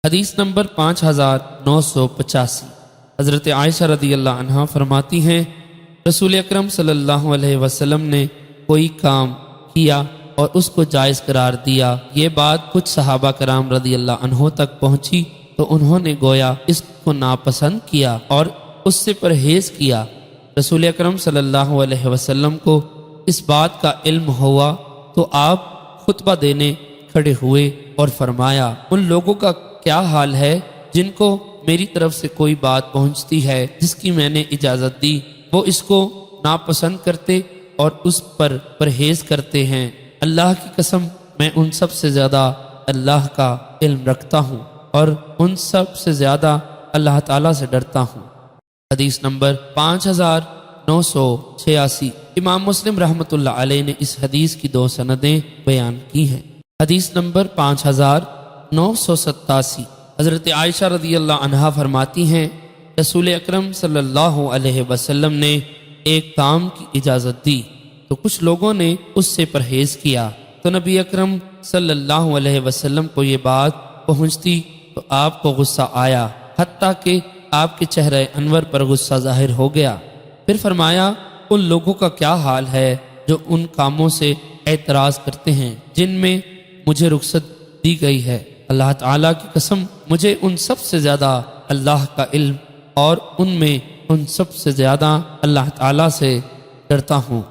حدیث نمبر 5985۔ حضرت عائشہ رضی اللہ عنہا فرماتی ہیں رسول اکرم صلی اللہ علیہ وسلم نے کوئی کام کیا اور اس کو جائز قرار دیا۔ یہ بات کچھ صحابہ کرام رضی اللہ عنہ تک پہنچی تو انہوں نے گویا اس کو ناپسند کیا اور اس سے پرہیز کیا۔ رسول اکرم صلی اللہ علیہ وسلم کو اس بات کا علم ہوا تو آپ خطبہ دینے کھڑے ہوئے اور فرمایا، ان لوگوں کا کیا حال ہے جن کو میری طرف سے کوئی بات پہنچتی ہے جس کی میں نے اجازت دی، وہ اس کو ناپسند کرتے اور اس پر پرہیز کرتے ہیں۔ اللہ کی قسم میں ان سب سے زیادہ اللہ کا علم رکھتا ہوں اور ان سب سے زیادہ اللہ تعالیٰ سے ڈرتا ہوں۔ حدیث نمبر 5986۔ امام مسلم رحمۃ اللہ علیہ نے اس حدیث کی 2 سندیں بیان کی ہیں۔ حدیث نمبر 5987۔ حضرت عائشہ رضی اللہ عنہا فرماتی ہیں رسول اکرم صلی اللہ علیہ وسلم نے ایک کام کی اجازت دی تو کچھ لوگوں نے اس سے پرہیز کیا، تو نبی اکرم صلی اللہ علیہ وسلم کو یہ بات پہنچتی تو آپ کو غصہ آیا، حتیٰ کہ آپ کے چہرہ انور پر غصہ ظاہر ہو گیا۔ پھر فرمایا، ان لوگوں کا کیا حال ہے جو ان کاموں سے اعتراض کرتے ہیں جن میں مجھے رخصت دی گئی ہے۔ اللہ تعالیٰ کی قسم مجھے ان سب سے زیادہ اللہ کا علم اور ان میں ان سب سے زیادہ اللہ تعالیٰ سے ڈرتا ہوں۔